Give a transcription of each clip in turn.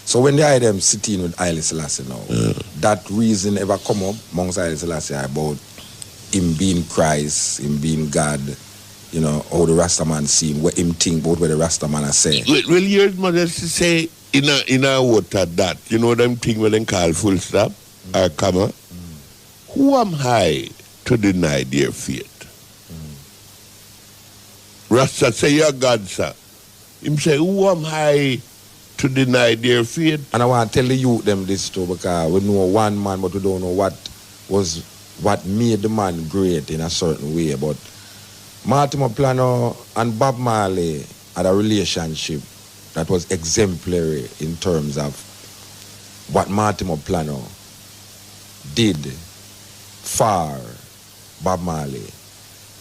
So when they had them sitting with Haile Selassie now, that reason ever come up amongst Haile Selassie about him being Christ, him being God, you know, how the Rastaman see him, what him think about what the Rastaman are saying. Well, here's my to say in a water that, you know them thing when they call full stop or comma? Who am I to deny their faith? Rasta say, you're God, sir. Him say, who am I to deny their faith? And I want to tell the youth them this too, because we know one man, but we don't know what made the man great in a certain way. But Mortimer Planno and Bob Marley had a relationship that was exemplary in terms of what Mortimer Planno did for Bob Marley.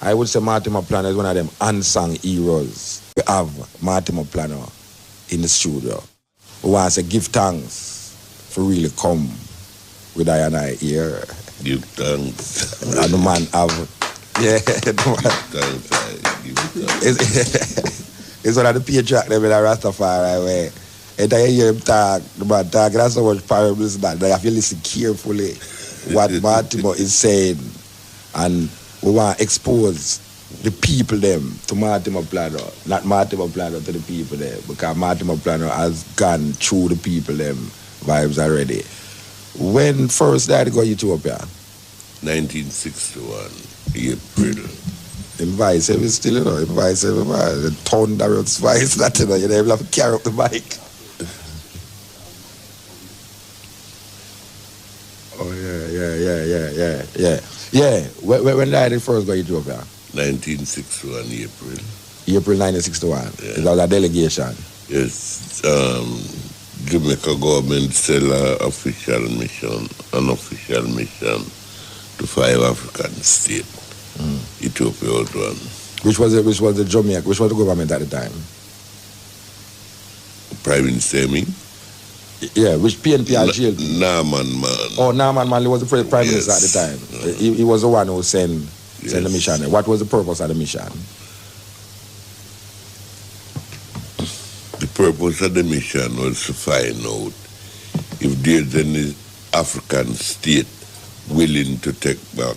I would say Mortimer Planno is one of them unsung heroes. We have Mortimer Planno in the studio. We want to give thanks for really come with I and I here. Give thanks. And the man have, yeah. Give thanks. It's one of the patriarch them in a Rastafari where and I hear him talk, the man talk, that's so much parables that I have to listen carefully what Mortimer is saying. And we want to expose the people them to Mortimer Planno, not Mortimer Planno to the people there, because Mortimer Planno has gone through the people them vibes already. When first did I go to Ethiopia? 1961, April. In Vice, every still, you know, in Vice, everybody, the thunderous Vice, that, you know, you never have to carry up the mic. Oh, yeah. When did I first go to Ethiopia? 1961, April. April 1961. Yeah. It was a delegation. Yes. Jamaica government sell an official mission to 5 African states. Ethiopia was one. Which was the government at the time? Prime Minister, I mean? Yeah, which PNP had jailed? Naaman Man. Oh, Naaman Man was the Prime Minister at the time. He was the one who sent the mission. What was the purpose of the mission? The purpose of the mission was to find out if there's any African state willing to take back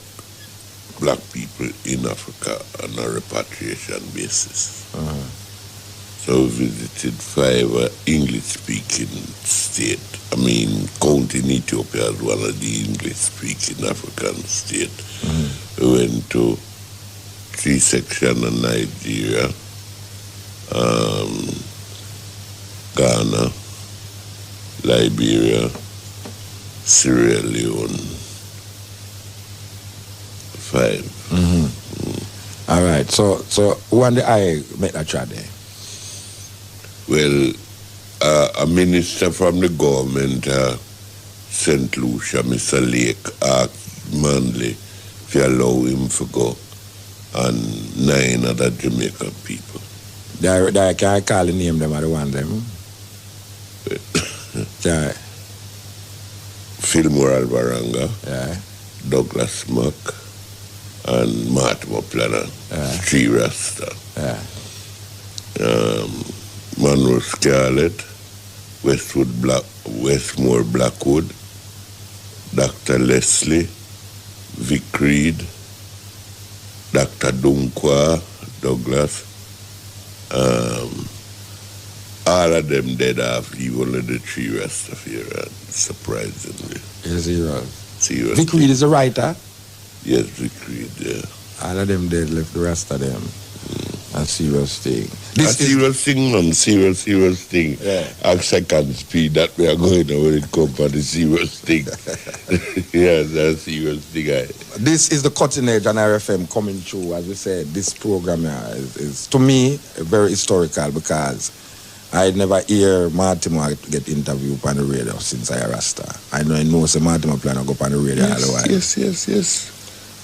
black people in Africa on a repatriation basis. So we visited 5 English-speaking states. County in Ethiopia as one of the English-speaking African states. We went to 3 sections of Nigeria, Ghana, Liberia, Sierra Leone. 5. All right. So when did I make that trip there? Well, a minister from the government, St. Lucia, Mr. Lake, asked Marley to allow him to go, and 9 other Jamaican people. Can I call the name them or the one them? Yeah. Fillmore Alvaranga, Yeah. Douglas Mack, and Mortimer Planno, 3 Rasta. Yeah. Monroe Scarlett, Westmore Blackwood, Dr. Leslie, Vic Reed, Dr. Dunkwa, Douglas. All of them dead off, even the 3 Rastafari, surprisingly. Yes, he was. Serious. Vic Reed is a writer. Yes, Vic Reed, yeah. All of them dead, left the rest of them. A serious thing. Serious thing. Yeah. At second speed that we are going to when it comes to the serious thing. Yes, that's a serious thing. This is the cutting edge on RFM coming through. As we said, this program is to me very historical because I never hear Mortimer get interviewed on the radio since I Rasta. I know some Mortimer Planno go on the radio all the while. Yes.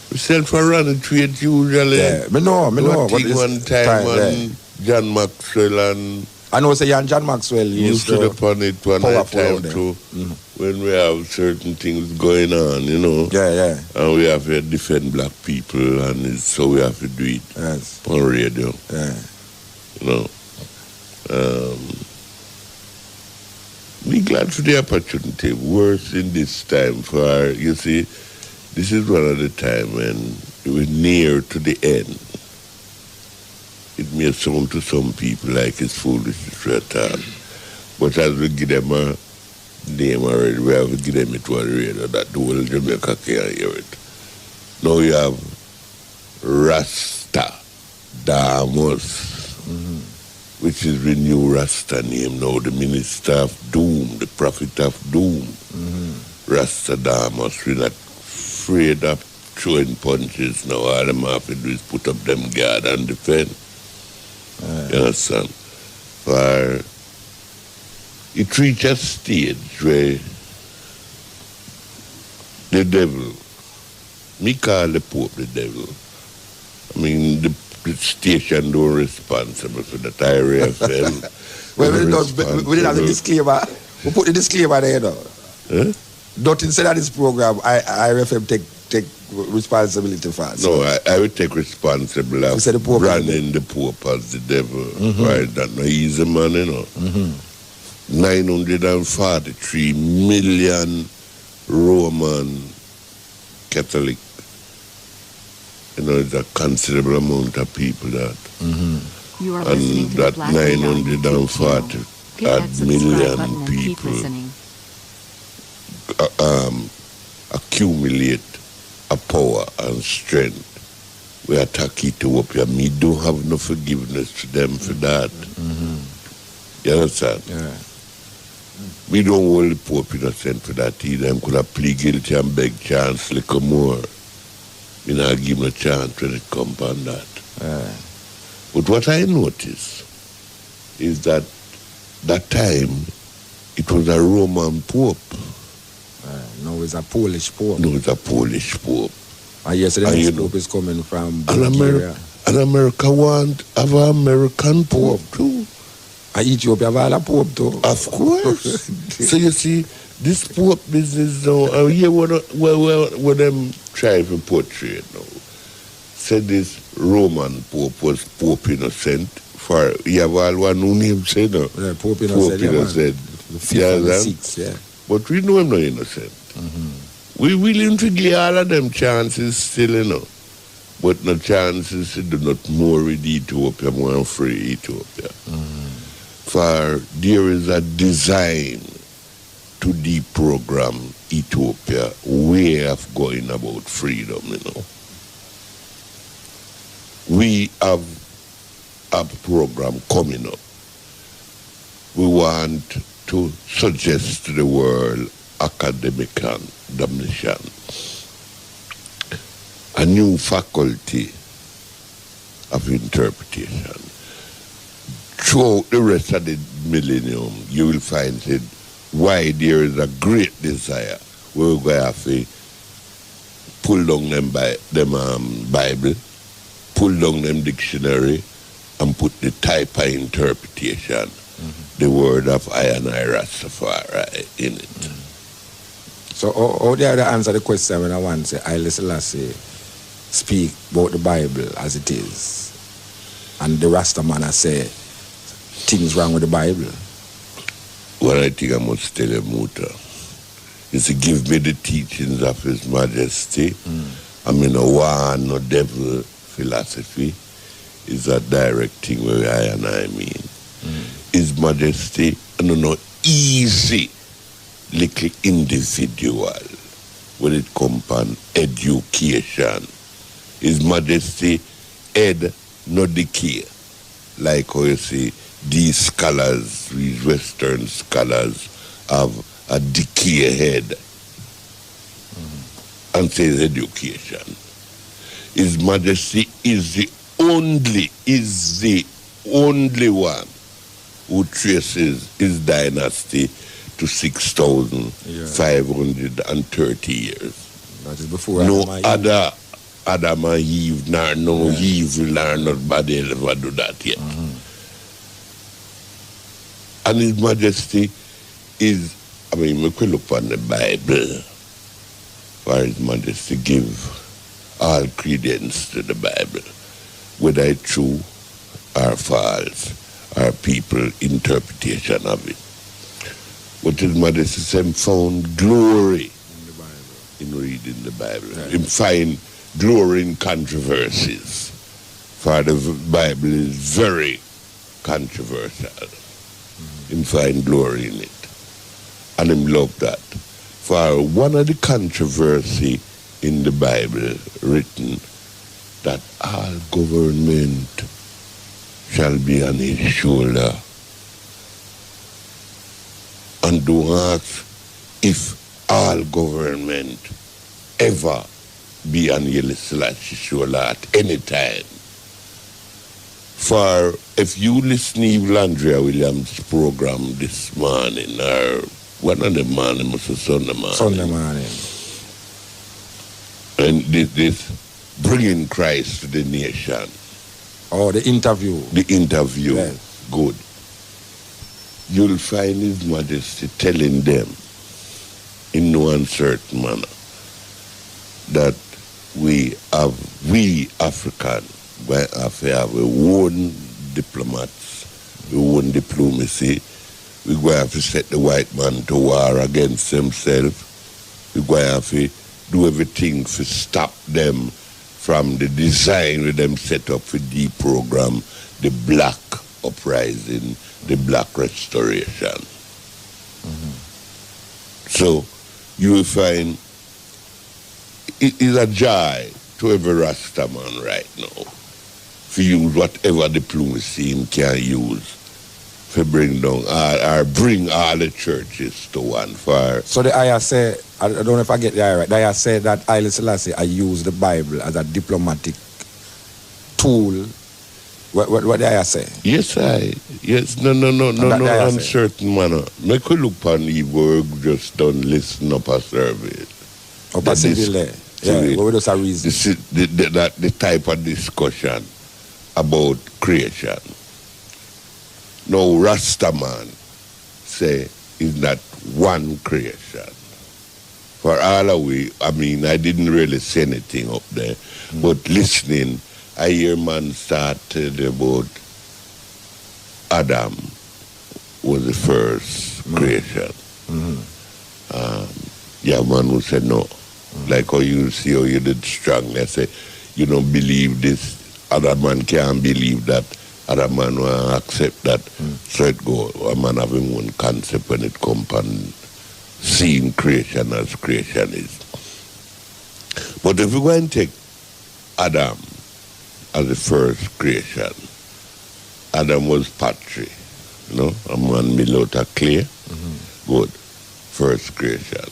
We sell for running trade usually. Yeah, me know. But one time John Maxwell and... I know say John Maxwell used to upon it one time too. When we have certain things going on, you know. Yeah. And we have to defend black people and so we have to do it on radio. Yeah. You know. Me glad for the opportunity. Worse in this time for, you see, this is one of the time when we're near to the end. It may sound to some people like it's foolishness at all. But as we give them a name already, we have to give them it one radio that the whole Jamaica can't hear it. Now you have Rasta Damus, which is the new Rasta name now, the Minister of Doom, the Prophet of Doom. Rasta Damus, we're not afraid of throwing punches now. All them have to do is put up them guard and defend. You understand? For it reached a stage where the devil, me call the Pope the devil. I mean, the station don't responsible for that IRFM. Well, we didn't have the disclaimer. We put the disclaimer there, though. Huh? Not instead of this program, IRFM take responsibility for it. No, I would take responsibility of branding the Pope as the devil. Right? That's not easy, man, you know. 943 million Roman Catholic. You know, it's a considerable amount of people that. You are and that 940 million people accumulate a power and strength. We attack Ethiopia. Me don't have no forgiveness to them for that. You understand? Yeah. We don't hold the Pope innocent for that either. Them could have plead guilty and beg chance little more. We not give him a chance when it comes on that. But what I notice is that time it was a Roman Pope. No, it's a Polish Pope. No, it's a Polish Pope. And yes, the next Pope is coming from Bulgaria. And America want have an American Pope too. And Ethiopia have a Pope too. Of course. So you see, this Pope business now, and here what them try to portray now. Said this Roman Pope was Pope Innocent. For you have all one who name said no. Yeah, Pope Innocent. The 5th and the 6th, yeah. But we know him not innocent. We willing to give all of them chances still, you know. But no chances to do not more with Ethiopia, more free Ethiopia. For there is a design to deprogram Ethiopia way of going about freedom, you know. We have a program coming up. We want to suggest to the world academic damnation a new faculty of interpretation. Throughout the rest of the millennium, you will find it why there is a great desire where we're going to have to pull down them Bible, pull down them dictionary, and put the type of interpretation, the word of I and I Rastafari in it. So how do you answer the question when I want to say Haile Selassie speak about the Bible as it is, and the Rasta man I say things wrong with the Bible? What I think I must tell you, Muta, is to give me the teachings of His Majesty. I mean, no war, no devil philosophy is a direct thing where I and I mean. His Majesty, no easy little individual when it comes on education. His Majesty head no decay. Like how you see these scholars, these Western scholars have a decay head and says education. His Majesty is the only one who traces his dynasty to 6,530 years. That is before no other Adam and Eve, no evil, nor nobody ever do that yet. And His Majesty is, I mean, we could look on the Bible, for His Majesty give all credence to the Bible, whether it's true or false, or people interpretation of it. But His Majesty said found glory in reading the Bible. Right. Him find glory in controversies. For the Bible is very controversial. Him find glory in it. And him love that. For one of the controversy in the Bible written that all government shall be on his shoulder. And do ask if all government ever be on Haile Selassie's shoulder at any time. For if you listen to Andrea Williams' program this morning, or one of the morning, must have Sunday morning. Sunday morning. And this bringing Christ to the nation. Oh, the interview. The interview. Yes. Good. You'll find His Majesty telling them in no uncertain manner that we African, have our own diplomats, our own diplomacy. We're going to have to set the white man to war against himself. We're going to have to do everything to stop them from the design with them set up for deprogram the black uprising, the black restoration. So you will find it is a joy to every Rasta man right now to use whatever diplomacy he can use to bring down or bring all the churches to one fire. So the ayah say, I don't know if I get the ayah right, the ayah say that Haile Selassie I use the Bible as a diplomatic tool. What the ayah say? Yes, no, uncertain manner. Make a look on the work, just don't listen up a service. Up a civil yeah, what was a reason? The type of discussion about creation. Now, Rastaman say is not one creation. For all of we, I mean, I didn't really say anything up there, but listening, I hear man started about Adam was the first creation. Yeah, man who said no. Like how you see how you did strongly. I say, you don't believe this, other man can't believe that, other man will accept that. So it go, a man having one concept when it comes on seeing creation as creation is. But if we go and take Adam as the first creation, Adam was pottery, you know, a man made out of clay. Good, first creation.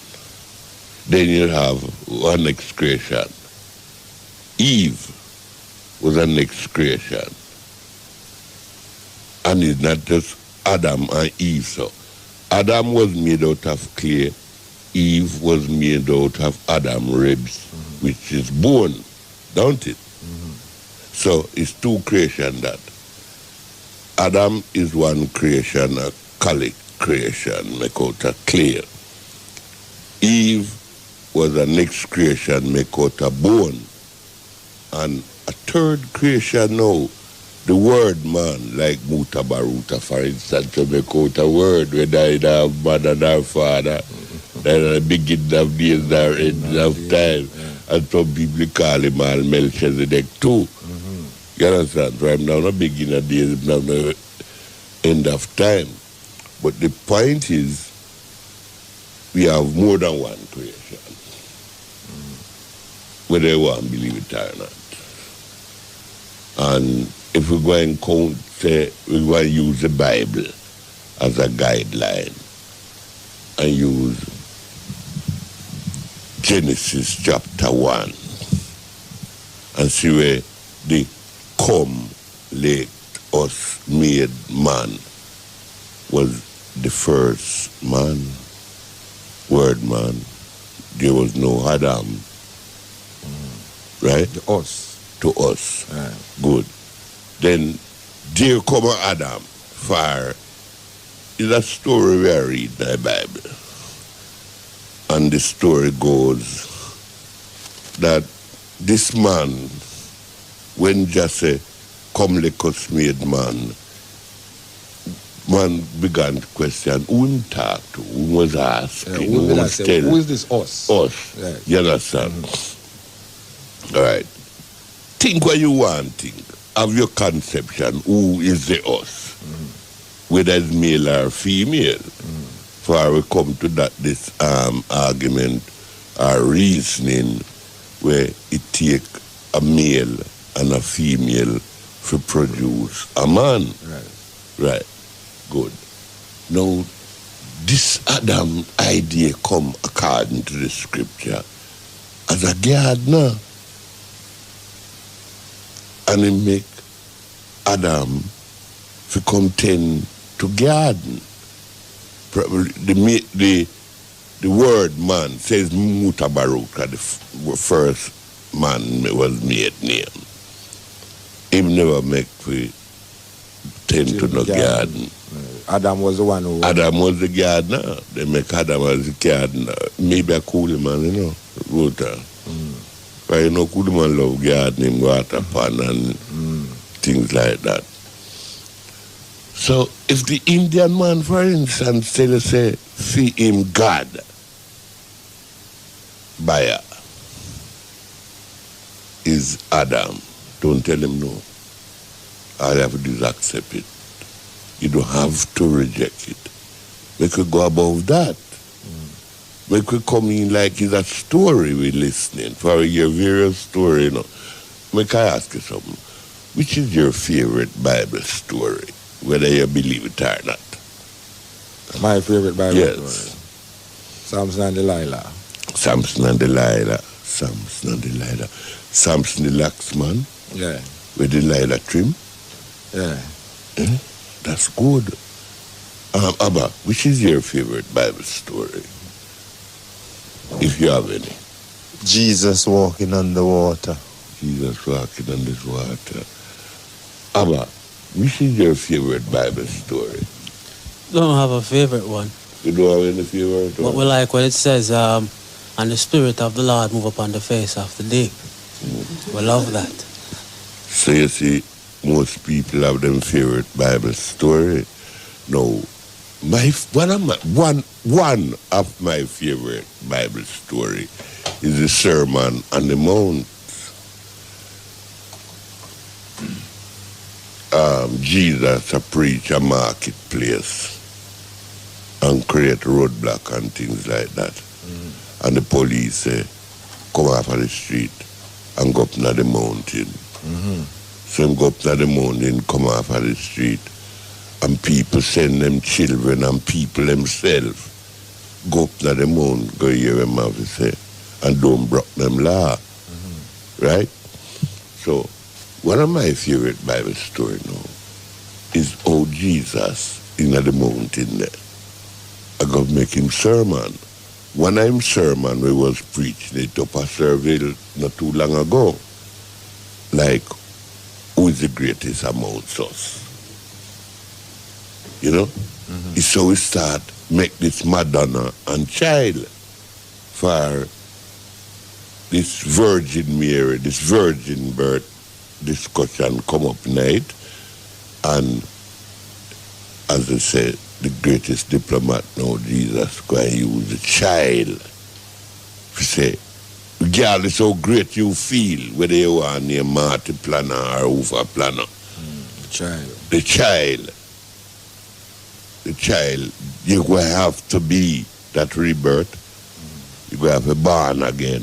Then you have one next creation. Eve was a next creation. And it's not just Adam and Eve. So Adam was made out of clay. Eve was made out of Adam ribs, which is bone, don't it? So it's two creation that. Adam is one creation, a colic creation, make out of clay. Eve was a next creation, make out of bone. And a third creation now, the word man, like Mutabaruka, for instance, to make out a word, whether it's our mother and our father, the beginning of days, the end of time. And some people call him all Melchizedek too. You understand? So I'm now not beginning of days, now the end of time. But the point is, we have more than one creation. Whether you want to believe it or not. And if we go and count, say, we go and use the Bible as a guideline and use Genesis chapter 1 and see where the come let us made man was the first man, word man. There was no Adam. Right? To us. To us. Good. Then there come Adam. For is a story we are reading in the Bible. And the story goes that this man, when just say, come let us made man, man began to question who him talk to, who was asking, who was telling. Who is this us? Us. Right. You understand? All right. Think what you want, think. Have your conception, who is the us? Whether it's male or female. For we come to this argument or reasoning where it take a male and a female to produce a man. Right. Good. Now, this Adam idea come according to the scripture as a gardener. And he make Adam to come tend to garden. Probably the word man says Mutabaruka, the first man was made name. Him never make we tend to the garden. Adam was the one who... Adam was the gardener. They make Adam as the gardener. Maybe a cool man, you know, water. But you know, cool man love gardening, water pan and things like that. So if the Indian man, for instance, say, see him God, buyer, is Adam, don't tell him no. All you have to do is accept it. You don't have to reject it. We could go above that. We could come in like it's a story we're listening for your various story, you know. We can ask you something. Which is your favorite Bible story, whether you believe it or not? My favorite Bible Yes. story. Samson and Delilah. Samson and Delilah. Samson and Delilah. Samson the laxman. Yeah. With Delilah trim. Yeah. That's good. Abba, which is your favorite Bible story? If you have any. Jesus walking on the water. Jesus walking on this water. Abba, which is your favorite Bible story? Don't have a favorite one. You don't have any favorite one? But we like when it says, and the Spirit of the Lord move upon the face of the deep. We love that. So you see, most people have them favorite Bible story. No, one of my favorite Bible story is the Sermon on the Mount. Jesus preach a marketplace and create roadblock and things like that. And the police say, come off of the street and go up to the mountain. So him go up to the mountain, come off of the street, and people send them children and people themselves go up to the mountain, go hear him have to say, and don't break them law. Right? So, one of my favorite Bible story now is how Jesus in the mountain there. I go make him sermon. One of him sermon we was preaching it up a Serville not too long ago. Like, who is the greatest amongst us? You know? It's so we start make this Madonna and child for this Virgin Mary, this virgin birth discussion come up night. And as I said, the greatest diplomat now, Jesus, going to use the child to say, regardless how great you feel, whether you are near Marty Planno or over Planno. The child, you're going to have to be that rebirth. You're going to have to be born again.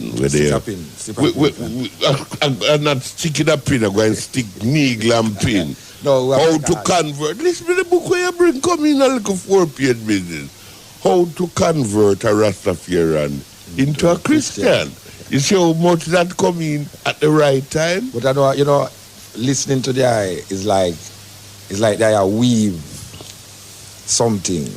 I'm not sticking a pin, I'm going to stick needle and pin. No, how to convert. Listen to the book where you bring, come in a little 4-page business. How to convert a Rastafarian into a Christian. You see how much that come in at the right time? But I know, you know, listening to the eye is like the eye weave something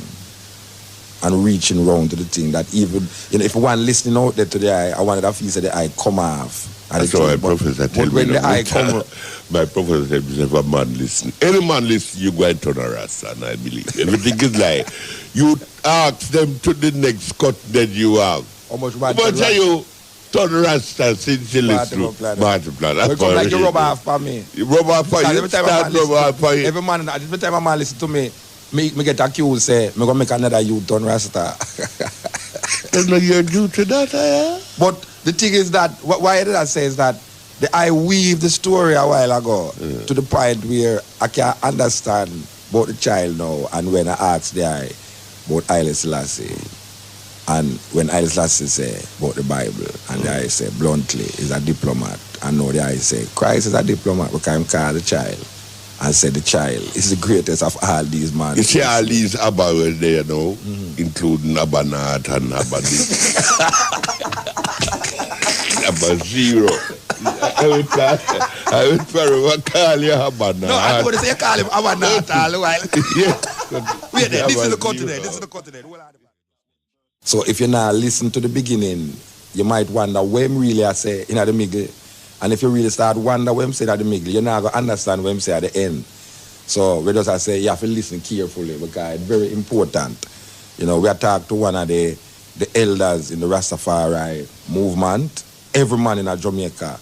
and reaching round to the thing that even, you know, if one listening out there to the eye, I wanted to feel that the eye come off. That's what my professor tell me. When the eye come my professor said, if a man listen, any man listen, you go and turn a Rasta, and I believe. Everything is like, you ask them to the next cut that you have. How much are you turn Rasta since you listen to Marley? That's like you rub off for me. You rub off for you, every time a man listen to me, me get accused, say, me gonna make another youth on Rasta. There's no your due to that, But the thing is that, why did I say is that I weave the story a while ago to the point where I can understand about the child now, and when I ask the eye about Haile Selassie, and when Haile Selassie say about the Bible, and the eye say bluntly is a diplomat, and now the eye say Christ is a diplomat because I'm called the child, and said the child is the greatest of all these men. You see all these Abba were there now, including Abanat and Abadi. Abba Zero. I would probably call you Abanat. No, I want to say you call him Abanat all the while. Yeah. Wait there, this is the continent, this is the continent. So if you now listen to the beginning, you might wonder where him really I say in the middle. And if you really start wonder what him say at the middle, you're not going to understand what him say at the end. So we just say you have to listen carefully because it's very important. You know, we are talking to one of the elders in the Rastafari movement. Every man in Jamaica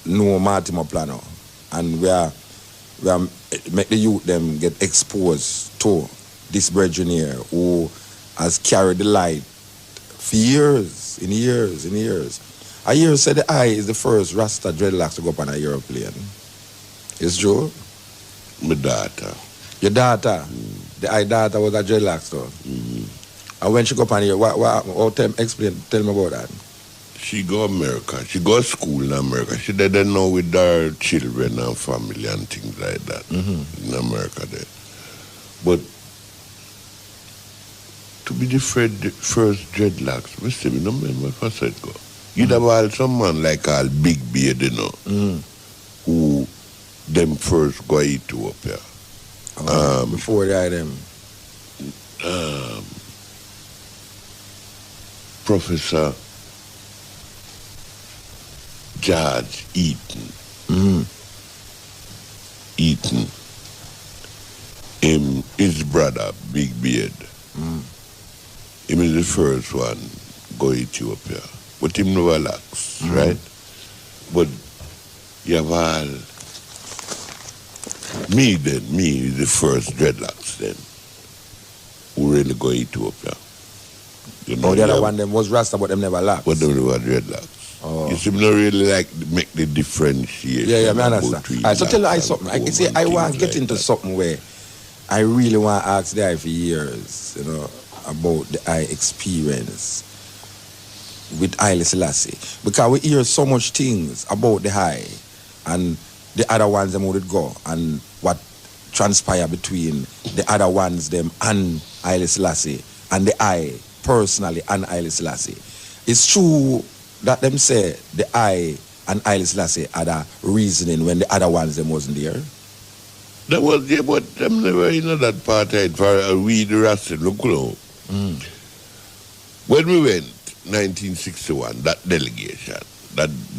know Mortimer Planno. And we are make the youth them get exposed to this brethren here who has carried the light for years, in years, in years. I hear say the eye is the first Rasta dreadlocks to go up on a aeroplane. It's true? My daughter. Your daughter? The eye daughter was a dreadlocks though? And when she go up on here, tell me about that. She go America. She go school in America. She didn't know with her children and family and things like that in America there. But to be the first dreadlocks, we still don't remember what I said go. You'd have had some man like all Big Beard, you know, who them first go Ethiopia. Before they had them. Professor George Eaton. Eaton. His brother, Big Beard. Him is the first one go Ethiopia. But him never lacks, right? But you have all me is the first dreadlocks then who really go Ethiopia. You know, the other one them was Rasta but them never lacked. But them never dreadlocks. You see, me not really like make the differentiation. Yeah, I understand. All right, so tell I something. I want to get into something where I really want to ask the eye for years, you know, about the eye experience with Haile Selassie. Because we hear so much things about the eye and the other ones them would go and what transpire between the other ones them and Haile Selassie and the eye personally and Haile Selassie. It's true that them say the eye and Haile Selassie had a reasoning when the other ones them wasn't there. That was there, but them never in that part for we the Rasta look now. When we went 1961, that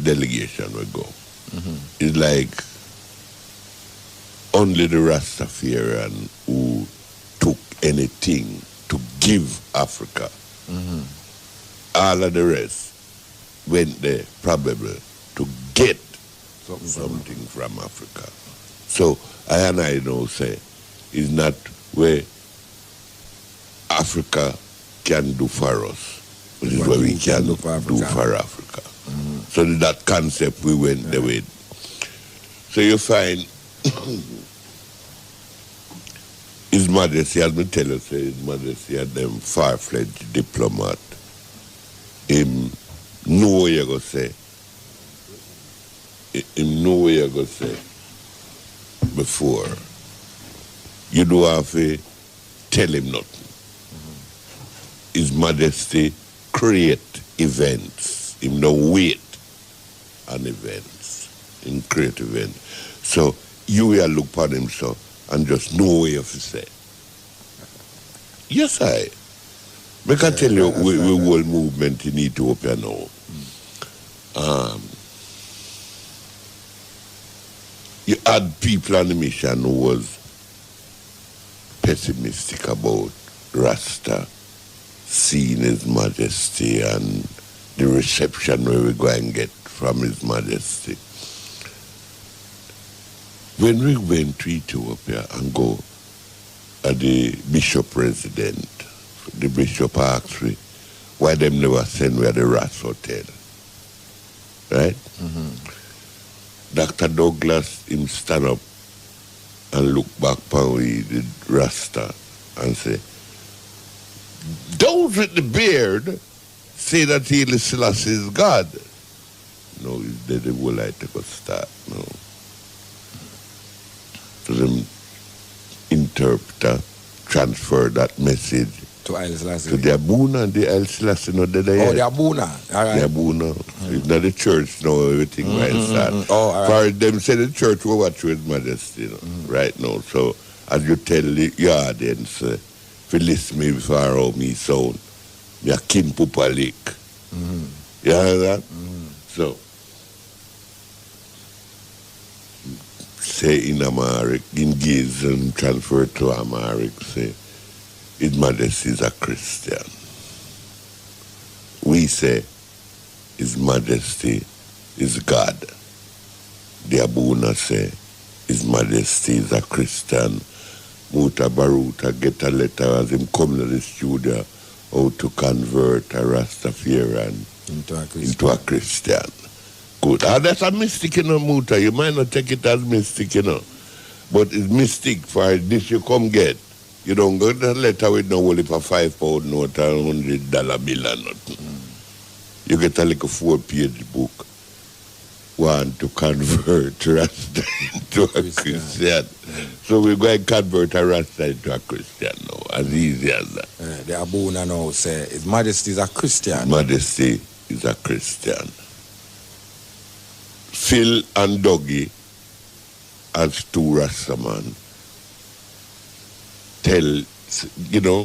delegation would go. It's like only the Rastafarian who took anything to give Africa. All of the rest went there probably to get something from Africa. So I know say is not where Africa can do for us. Which is what we can do for Africa. So that concept we went the way. So you find His Majesty, as me tell you, say His Majesty had them far-fledged diplomat. Him know what you go say. Him know what you go say before. You don't have to tell him nothing. His Majesty create events. Him no wait on events. Him create events. So you will look upon him so and just know what you have to say. Yes, I can tell you we whole movement in Ethiopia now. You had people on the mission who was pessimistic about Rasta seeing His Majesty and the reception we were going to get from His Majesty. When we went to Ethiopia and go the bishop resident. The bishop asked me, why them never send me at the Ras Hotel? Right? Dr. Douglas, him stand up and look back upon we, the Rasta, and say, those with the beard say that Haile Selassie is God. No, he's dead, the whole I take a start, no. So them interpreter transfer that message to Haile Selassie. to the Abuna, and the Haile Selassie not dead yet. Oh, the Abuna. All right. The Abuna. It's not the church now, everything right start. Oh, all right. For them say the church will watch His Majesty, you know, right now. So as you tell the audience, if you listen me before how me sound, me a kin pupa lick. You understand? So say in Amharic, in Giz and transfer to Amharic, say His Majesty is a Christian. We say His Majesty is God. The Abuna say His Majesty is a Christian. Mutabaruka get a letter as him come to the studio how to convert a Rastafarian into a Christian. Good. That's a mystic, you know, Muta. You might not take it as mystic, you know. But it's mystic for this you come get. You don't get a letter with no only for £5 note or $100 bill or nothing. You get a like a 4-page book. Want to convert Rasta into a Christian. So we're going to convert a Rasta into a Christian now. As easy as that. The Abuna now say His Majesty is a Christian. His Majesty is a Christian. Phil and Dougie, as two Rastaman,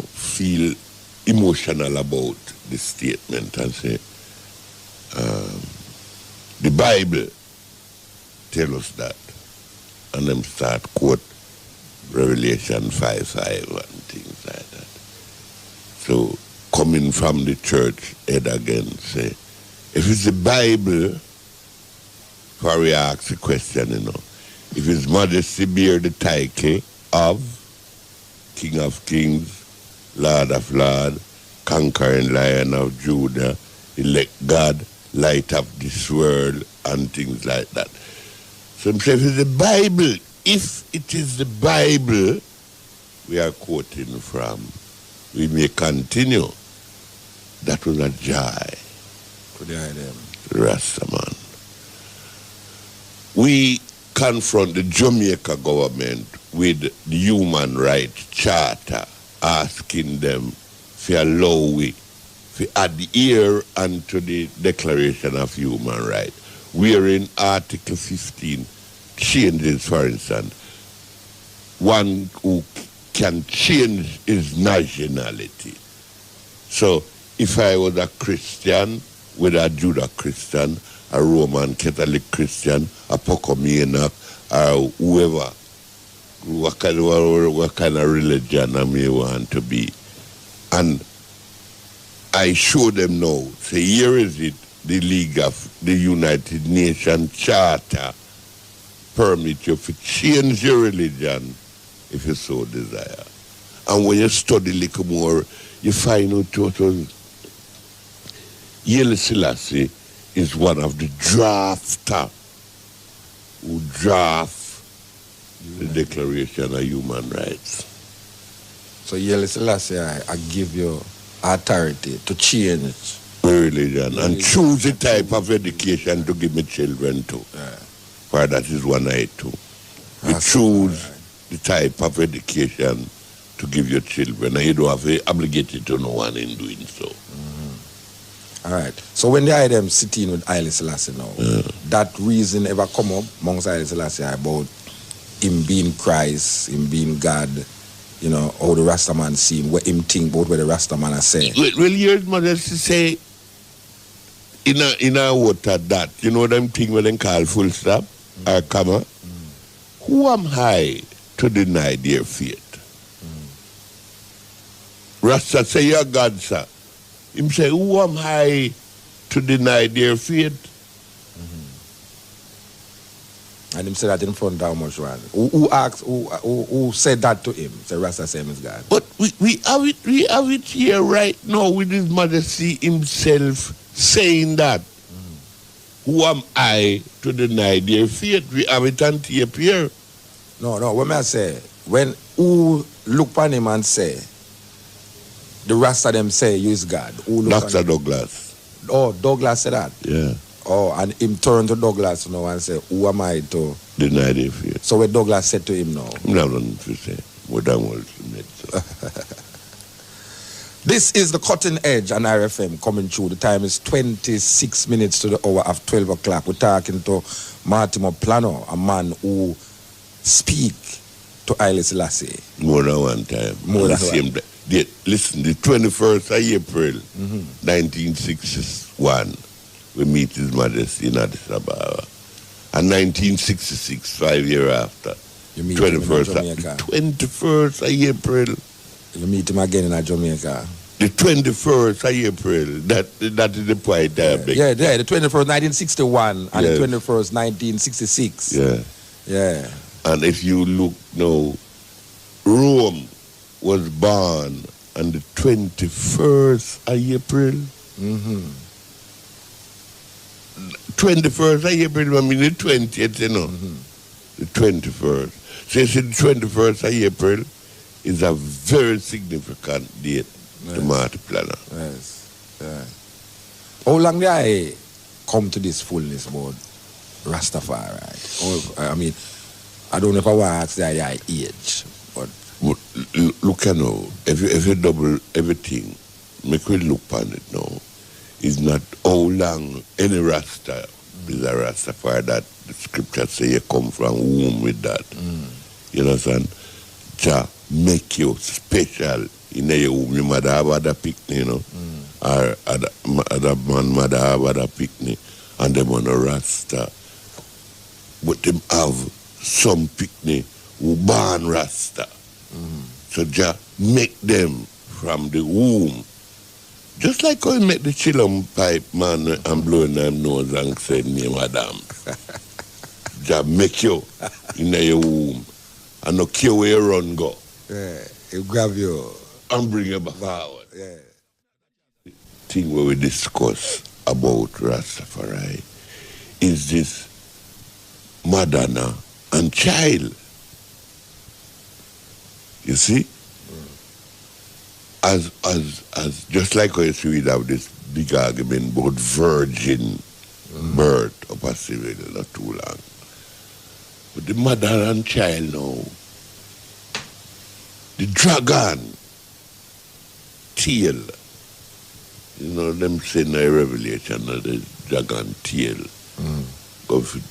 feel emotional about the statement and say, the Bible tell us that. And them start quote Revelation 5:5 and things like that. So coming from the church head again say, if it's the Bible, for we ask the question, you know, if His Majesty bear the title of King of Kings, Lord of Lords, conquering Lion of Judah, elect God, light of this world, and things like that. So I'm saying, if it's the Bible, if it is the Bible we are quoting from, we may continue. That was a joy to the idea. Rastaman. We confront the Jamaica government with the Human Rights Charter, asking them to allow we to adhere unto the Declaration of Human Rights, wherein Article 15 changes, for instance, one who can change his nationality. So if I was a Christian, whether a Judah Christian, a Roman Catholic Christian, a Pocomaniac, or whoever, what kind of religion I may want to be. And I show them now, say here is it, the League of the United Nations Charter permit you to change your religion if you so desire. And when you study a little more, you find out what Haile Selassie is one of the drafter who draft the Declaration of Human Rights. So Haile Selassie, I give you authority to change religion and choose the type of education to give my children to. For that is one I too. You choose the type of education to give your children, and you don't have to obligate to no one in doing so. All right. So when the item sitting with Haile Selassie now, that reason ever come up amongst Haile Selassie about him being Christ, him being God, you know, how the Rastaman see him, what him think about what the Rastaman are saying? Well, here's mother say, in a water that, you know them thing when they call full stop or comma? Who am I to deny their faith? Rasta say, you're God, sir. Him say, who am I to deny their faith? And him said that in front of how much one? Who asked? Who said that to him? Say Rasta same is God. But we have it here right now with His Majesty himself saying that. Who am I to deny their faith? We have it on tape here. No, what may I say? When who look upon him and say, the Rasta them say you is God. Who look Dr. Douglas. Oh, Douglas said that? Yeah. Oh, and him turned to Douglas now and say, who am I to deny their faith? So what Douglas said to him now? No, nothing to say. More than what he made. So. This is the Cutting Edge on RFM coming through. The time is 26 minutes to the hour of 12 o'clock. We're talking to Mortimer Planno, a man who speak to Haile Selassie. More than one time. More than same day. Listen, the 21st of April, 1961, we meet His Majesty in Addis Ababa. And 1966, 5 years after, you meet 21st of April. You meet him again in Jamaica. The 21st of April, that is the point I make. Yeah, the 21st, 1961, and the 21st, 1966. Yeah. And if you look now, Rome was born on the 21st of April. 21st of April, I mean the 20th, you know. The 21st. So you see, the 21st of April is a very significant date to Marty Planno. Yes. Yeah. How long did I come to this fullness about Rastafari? I mean, I don't know if I want to ask the age, but look, you know, if you double everything, make we look on it now. It's not how long any Rasta is a Rastafari that the scripture say you come from womb with that. You understand? To make you special in your womb. Your mother have other picnic, you know, or other man mother have other picnic, and them on a Rasta. But them have some picnic who born Rasta. So just make them from the womb. Just like how you make the chillum pipe man and blowing them nose and saying me madam. Just make you in your womb. And no care where you run go. Yeah, he'll grab you and bring you back forward. Yeah. Thing where we discuss about Rastafari is this Madonna and child. You see? As just like how you see we have this big argument about virgin birth of a civil not too long. But the mother and child now, the dragon tail, you know, them say in the Revelation that the dragon tail go to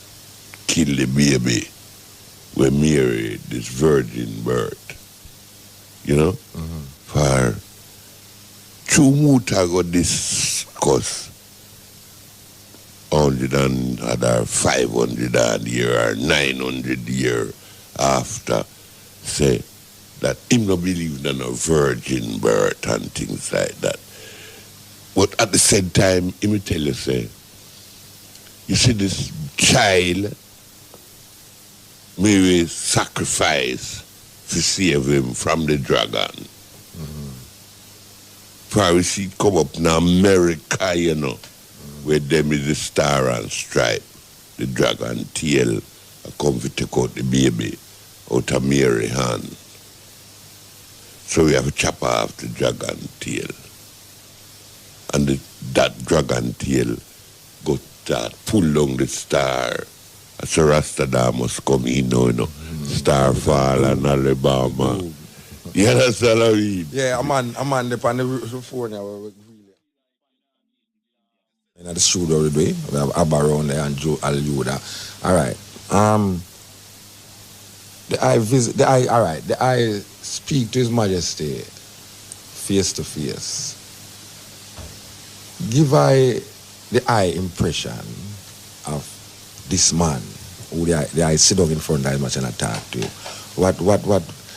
kill the baby when Mary, this virgin birth, you know, for two muta go discuss 100 and other 500 and year or 900 year after, say that him no believe in a virgin birth and things like that. But at the same time, he will tell you, say, you see this child, Mary sacrifice to save him from the dragon. For we see it come up in America, you know, where them is the star and stripe, the dragon tail, come to take out the baby out of Mary's hand. So we have to chop off the dragon tail. And that dragon tail go start pull down the star. So Rastadamus come in, you know, star fall and Alabama. You understand what I mean? Yeah, I'm on the phone now. In the studio today, we have Abba around there and Joe Aluda. All right. The eye speak to His Majesty face to face. Give I the eye impression of this man who the eye sit down in front of His Majesty and talk to you. What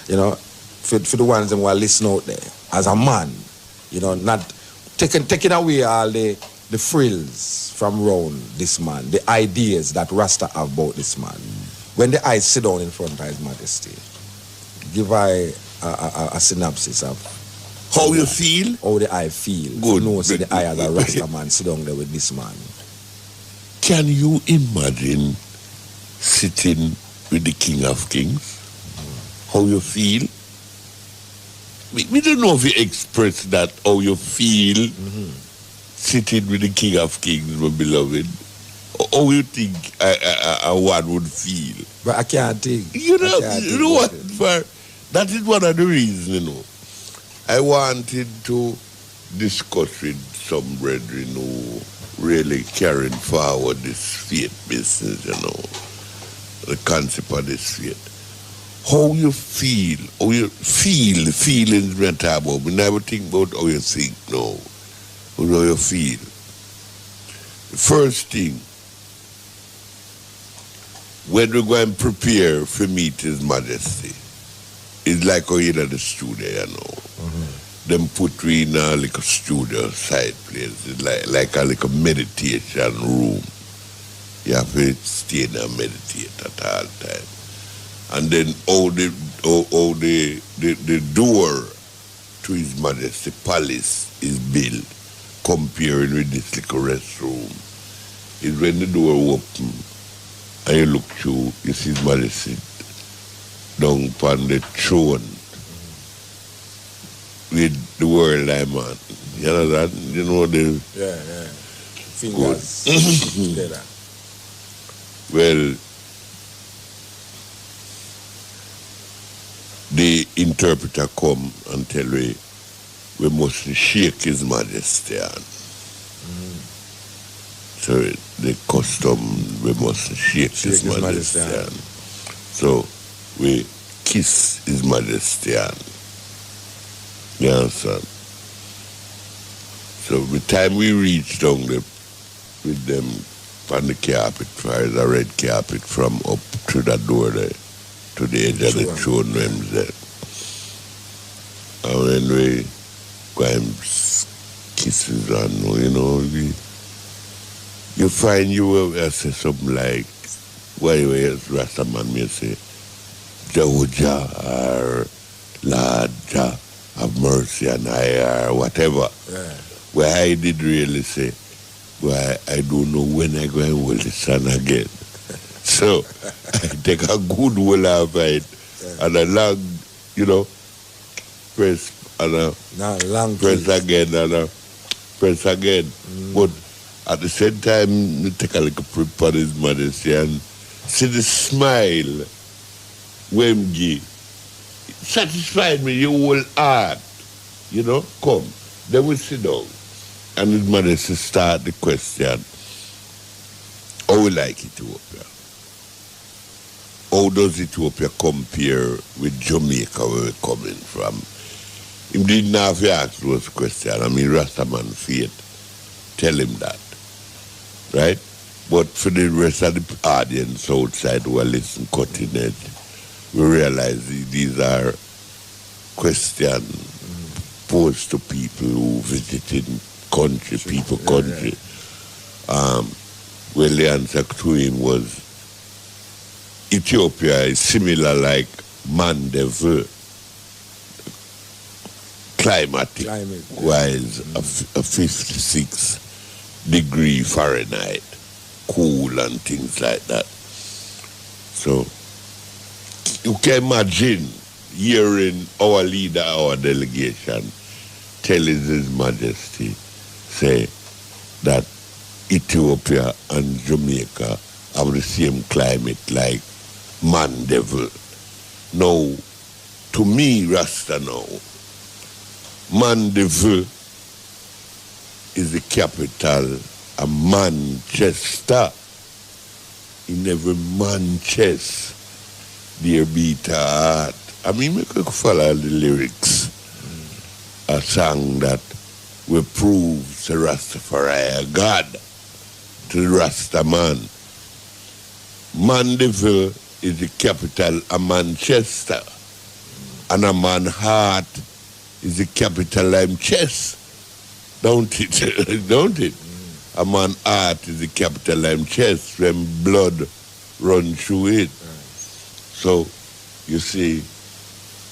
you know, for the ones who are listening out there, as a man, you know, not taking away all the frills from around this man, the ideas that Rasta have about this man. when the eye sit down in front of His Majesty, give I a synopsis of how you feel? How the eye feel. Good. No, say the eye as a Rasta man sit down there with this man. Can you imagine sitting with the King of Kings? How you feel? We don't know if you express that, how you feel sitting with the King of Kings, my beloved. How you think one would feel? But I can't think. You know what? That is one of the reasons, you know. I wanted to discuss with some brethren who really carrying forward this faith business, you know, the concept of this faith. How you feel, feelings we talk about. We never think about how you think, no. How you feel. The first thing, when we go and prepare for meet His Majesty, it's like how you in the studio, you know. Them put we in a like a studio side place. It's like a like a meditation room. You have to stay there and meditate at all time. And then all the door to His Majesty Palace is built, comparing with this little restroom. Is when the door open and you look through, you see His Majesty down upon the throne with the world I'm on. You know that? You know the... Yeah. Fingers together. Well, the interpreter come and tell we mustn't shake His Majesty hand. So the custom, we mustn't shake His Majesty hand. So we kiss His Majesty hand. You understand? So by the time we reach down there with them on the carpet, as a red carpet from up to that door there, to the edge of the throne realms there. And when we go and kiss His hand, you know, you find you will say something like, why Rasta man may say, Jehovah or Lord Jah, have mercy on I or whatever. Yeah. Where I did really say, well, I don't know when I go and hold the sun again. So I take a good hold of it and a long, you know, press and a press again and a press again. But at the same time, you take a little prep on His Majesty and see the smile when he satisfied me, your whole heart, you know, come. Then we sit down and His Majesty start the question, how we like Ethiopia? How does Ethiopia compare with Jamaica where we're coming from? He didn't have to ask those questions. I mean, Rastaman faith, tell him that, right? But for the rest of the audience outside who are listening, cutting edge, we realize these are questions posed to people who visited country. Well, the answer to him was, Ethiopia is similar like Mandeville, climatic-wise, a 56 degree Fahrenheit, cool and things like that. So, you can imagine hearing our leader, our delegation, telling His Majesty, say that Ethiopia and Jamaica have the same climate like Mandeville. Now, to me, Rasta now, Mandeville is the capital of Manchester. In every Manchester, there beat a heart. I mean, we could follow the lyrics. A song that will prove the Rastafari a God to the Rasta man. Mandeville is the capital of Manchester. And a man's heart is the capital of chest. Don't it? Don't it? A man's heart is the capital of chest when blood runs through it. So, you see,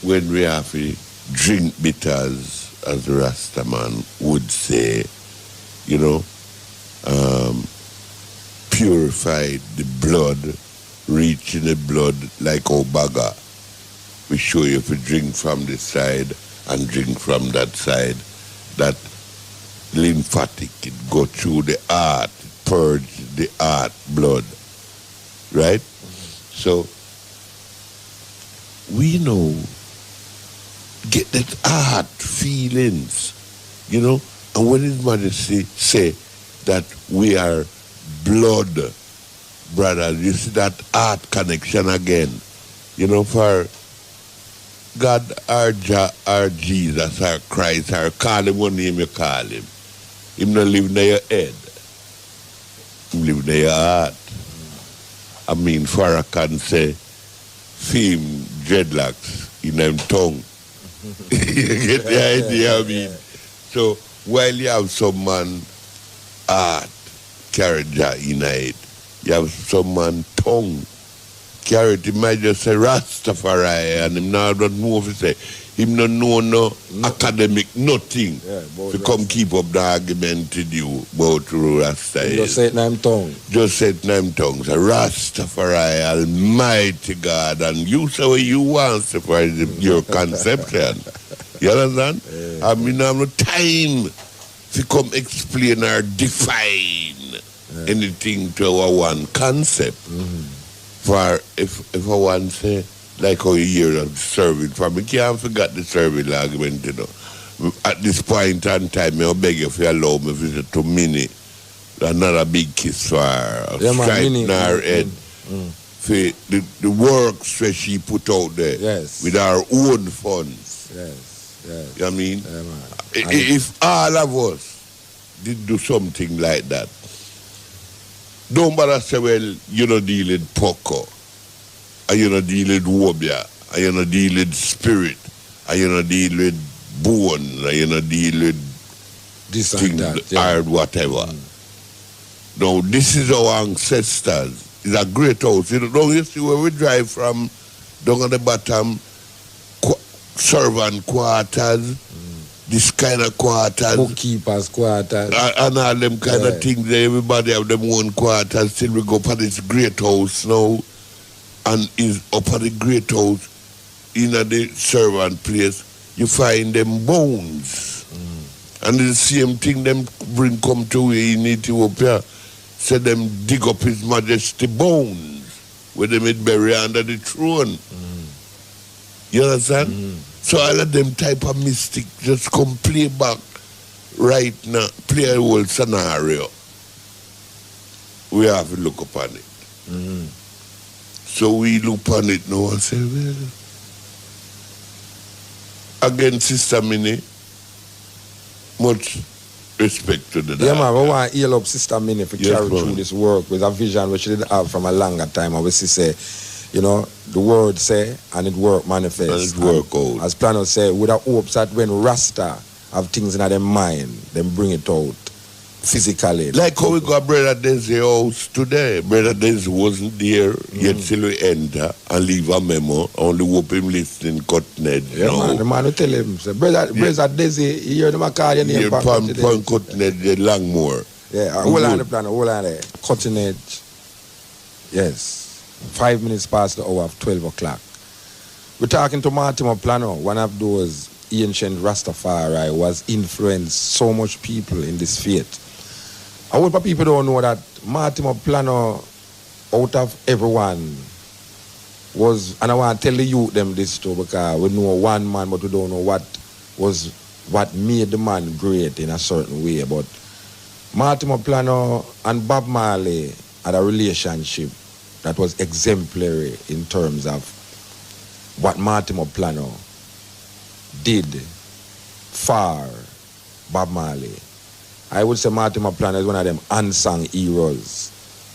when we have to drink bitters, as the Rastaman would say, you know, purify the blood, reach in the blood like Obaga. We show you if you drink from this side and drink from that side, that lymphatic, it go through the heart, purge the heart blood, right? So, we know, get that heart feelings, you know, and when His Majesty say that we are blood brothers, you see that heart connection again, you know, for God, our Jesus, our Christ, our call him what name you call him. Him not live in your head. Him live in your heart. I mean, Farrakhan say, film dreadlocks in them tongue. You get the idea, I mean. So, while you have some man heart, character in it, you have some man tongue, carrot, he might just say Rastafari, and him now don't know if he say, him don't know no academic nothing. To come keep up the argument with you about Rasta. Just say it name tongue. Just say it name tongue. So Rastafari, Almighty God, and you say what you want for your conception. You understand? I mean, I have no time to come explain or define anything to our one concept. For if I want to say, like how you hear of serving, for me can't forget the serving argument, you know. At this point in time, I beg you if you allow me visit to Minnie. Another big kiss for her. Straighten her head. For the works that she put out there with our own funds. You know what I mean? If all of us did do something like that, don't bother say, well, you know, deal with Poco, and you know, deal with Wobia, and you know, deal with Spirit, and you know, deal with Bone, and you know, deal with this and that, or whatever. No, this is our ancestors. It's a great house. You know, don't you see where we drive from, down at the bottom, servant quarters, this kind of quarters, bookkeepers quarters, and all them kind of things. Everybody have them own quarters. Still we go up at this great house now, and is up at the great house in the servant place. You find them bones, and the same thing them bring come to in Ethiopia. Say them dig up His Majesty bones, where they made bury under the throne. You understand? So all of them type of mystic just come play back right now, play a whole scenario. We have to look upon it. So we look upon it now and say, well, again, Sister Minnie, much respect to the man, we want to heal up Sister Minnie for carry through this work with a vision which she didn't have from a longer time. Obviously say, you know, the word say, and it work manifest. And it work out. As Planno say, with the hopes that when Rasta have things in their mind, then bring it out physically. Like how we got Brother Desi house today. Brother Desi wasn't there, yet still we enter and leave a memo. Only hope him listening cutting edge. Yeah, man, the man will tell him, say, Brother Desi, you hear them call your name. Yeah, pan cutting edge, Langmore. Yeah, hold on the Planno, hold on there. Cutting edge. Yes. 5 minutes past the hour of 12 o'clock. We're talking to Mortimer Planno, one of those ancient Rastafari was influenced so much people in this faith. I hope people don't know that Mortimer Planno, out of everyone, was, and I want to tell the youth them this too, because we know one man, but we don't know what made the man great in a certain way. But Mortimer Planno and Bob Marley had a relationship that was exemplary in terms of what Mortimer Planno did for Bob Marley. I would say Mortimer Planno is one of them unsung heroes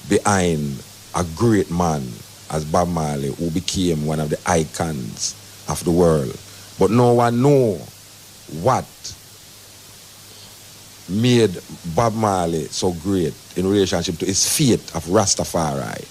behind a great man as Bob Marley, who became one of the icons of the world. But no one know what made Bob Marley so great in relationship to his faith of Rastafari.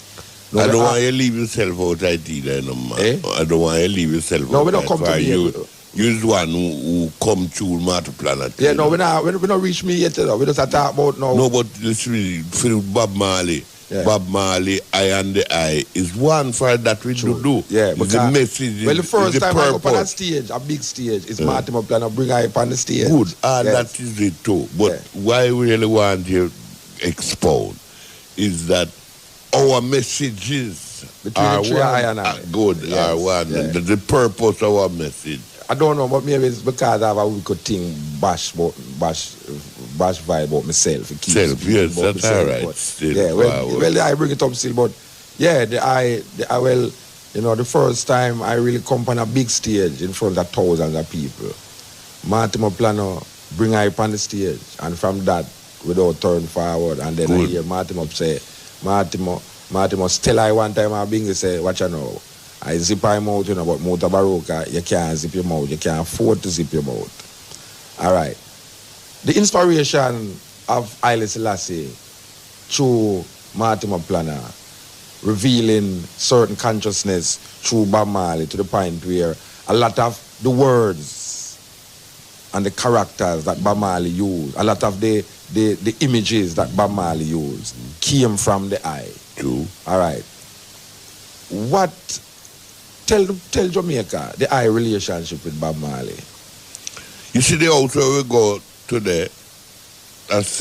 No, I don't we want you to leave yourself out that either, no man. Eh? I don't want you to leave yourself No, out we don't that come to far. me You, yet. you're the one who come through Matter Planet. Yeah, no, we don't reach me yet. We just talk about now. No, but listen, for Bob Marley, Yeah. Bob Marley, Eye and the Eye is one for that we do. Yeah, it's the message. Well, the first the time I go up on that purpose. stage, a big stage, it's Mortimer Planno bring I up on the stage. Good, and Yes. that is it too. But Yeah. why we really want to expound is that our messages Between are the three eye and eye. good, Yes, are one. yeah. And the purpose of our message. I don't know, but maybe it's because I have a wicked thing bash vibe about myself. It keeps Self, speaking yes, about that's myself, all right. but Still, yeah, wow. well, I bring it up still, but yeah, well, you know, the first time I really come on a big stage in front of thousands of people, Mortimer Planno bring I up on the stage, and from that, without turn forward, and then I Good. hear Mortimer say, Mortimer still I one time I bring say, watch you know, I zip my mouth, you know, but Mutabaruka, you can't zip your mouth, you can't afford to zip your mouth. All right. The inspiration of Haile Selassie through Mortimer Planno, revealing certain consciousness through Bob Marley to the point where a lot of the words and the characters that Bob Marley used, a lot of the images that Bob Marley used came from the eye. True. All right. Tell Jamaica the eye relationship with Bob Marley. You see the house where we go today, that's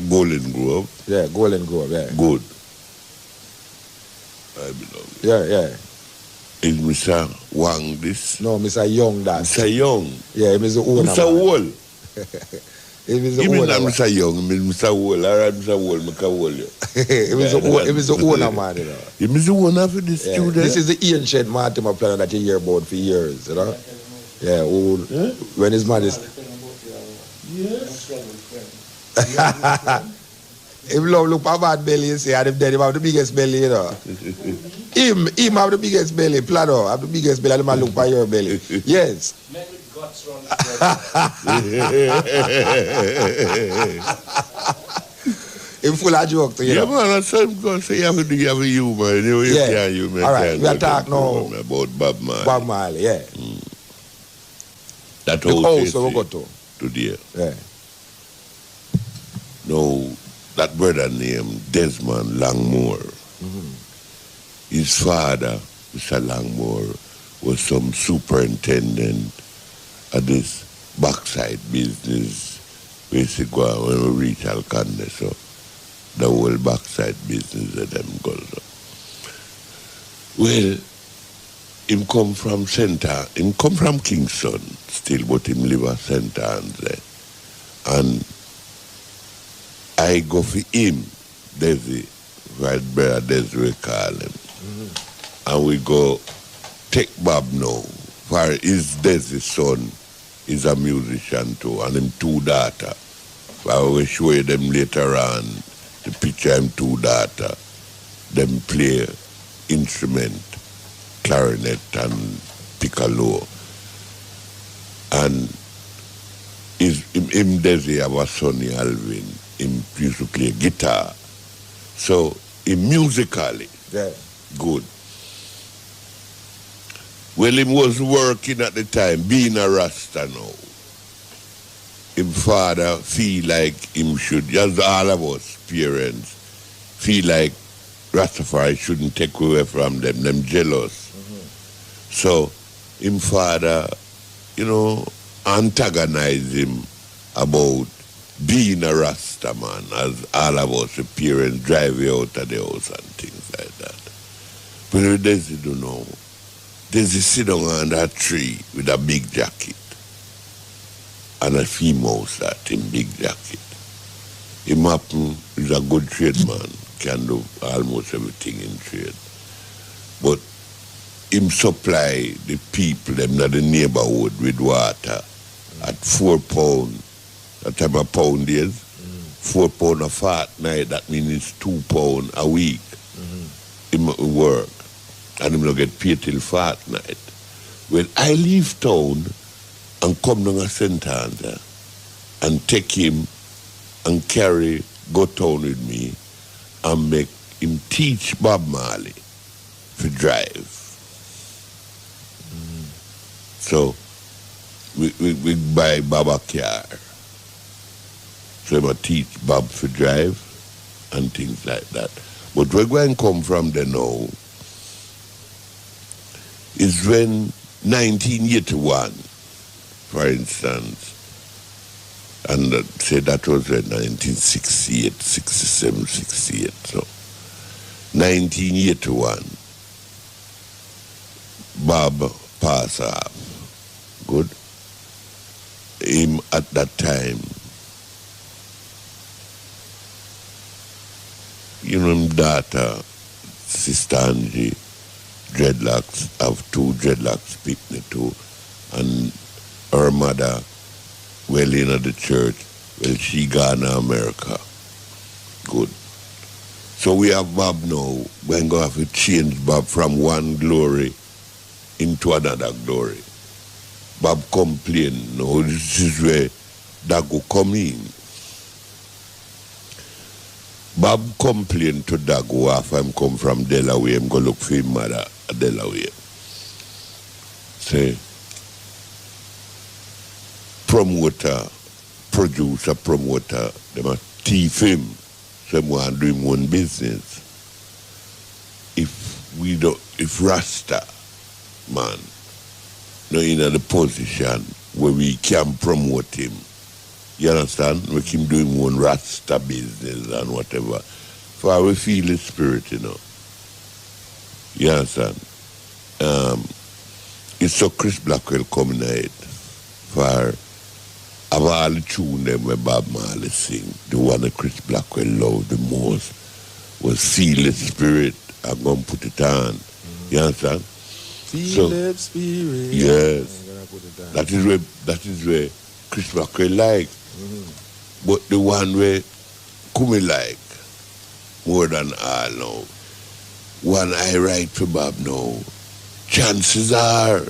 Golden Grove. Yeah, Golden Grove, yeah. Good. I belong. Yeah. Is Mr. Wang this? No, Mr. Young that. Mr. Young. Yeah, he's the owner. Mr. Wall. He's the You mean owner. that man. Mr. Young, you mean Mr. Wall. All right, Mr. Wall, I can hold you. He was the owner, man, you know. You mean the owner for this Yeah. student? This is the ancient Mortimer Planno that you hear about for years, you know. Yeah, old. When his man is. Him love look for bad belly, you see, and him dead, him have the biggest belly, you know. him have the biggest belly, Planno have the biggest belly, and the man look for your belly. Yes. Men with guts round Him full of joke to you. Yeah, know. man, that's what I'm going to say. You have a humor. You Yeah. can't humor. All right, we are talking now about Bob Marley. Bob Marley, yeah. That The whole house thing we go to. today. Yeah. No, that brother named Desmond Langmore. His father, Mr. Langmore, was some superintendent of this backside business. Basically, when we reach Alcande, so the whole backside business of them goes up. Well, him come from Kingston still, but him live at St. Anne's. And I go for him, Desi, right brother Desi we call him. And we go take Bob now, for his Desi's son is a musician too, and him two daughter. I will show you them later on, the picture him two daughter. Them play instrument, clarinet and piccolo. And him Desi have a son Alvin. Him used to play guitar. So him musically Yeah. good. Well, him was working at the time, being a Rasta now. Him father feel like him should, as all of us parents, feel like Rastafari shouldn't take away from them jealous. So him father, antagonize him about being a Rasta man, as all of us, the parents drive you out of the house and things like that. But Desi don't know. Desi sit down under a tree with a big jacket. And a female that in big jacket. Him happen is a good tradesman, can do almost everything in trade. But him supply the people, them in the neighborhood with water at £4. That time a pound is £4 a fortnight, that means it's £2 a week. Him work. And him not get paid till fortnight. Well, I leave town and come down a St. Anne's and take him and go town with me and make him teach Bob Marley to drive. So we buy Bob a car. So him teach Bob to drive and things like that. But we're going to come from there now is when 1981, for instance, and say that was when 1968, 67, 68. So 1981, Bob passed off. Good. Him at that time, you know, him daughter, Sister Angie, dreadlocks, have 2 dreadlocks picnic too, and her mother, well in at the church, well she gone to America. Good. So we have Bob now, we're going to have to change Bob from one glory into another glory. Bob complained, no, this is where Dago come in. Bob complained to Dago after him come from Delaware, I'm going to look for him mother at Delaware. Say, promoter, they must thief him, so they want to do him one business. If Rasta, man, not in the position where we can promote him, you understand? We can do him one Rasta business and whatever. For we feel his spirit, you know. You understand? It's so Chris Blackwell coming out for of all the tune them where Bob Marley sing, the one that Chris Blackwell loved the most was Feel the Spirit. I'm going to put it on. You understand? Feel the Spirit. Yes. That is where Chris Blackwell like. But the one where Kumi like more than all now, one I write for Bob now, chances are.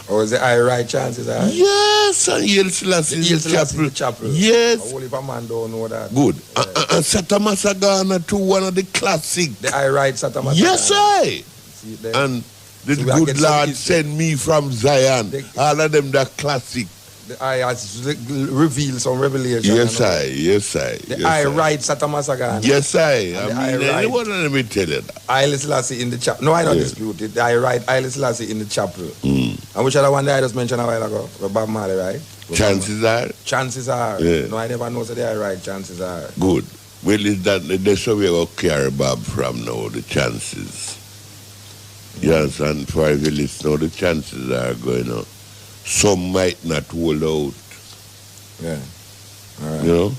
Or is it I write chances are? Yes, and Haile Selassie in the chapel. Yes. A whole heap of man don't know that. Good. And Satamasa Ghana too, one of the classic. The I write Satamasa Yes, I. See, and the good Lord send me from Zion. All of them that classic. The I has revealed some revelation. Yes, I. The I write Satamasa Ghana. Yes, I mean, what let me tell you that? Haile Selassie in the chapel. No, I don't dispute it. I write Haile Selassie in the chapel. And which other one that I just mentioned a while ago? With Bob Marley, right? Chances are. Chances are. Yeah. No, I never know that I write chances are. Good. Well, is that that's how we will carry Bob from now, the chances. Yes, and for every listener, the chances are going on. Some might not hold out. Yeah. All right. You know?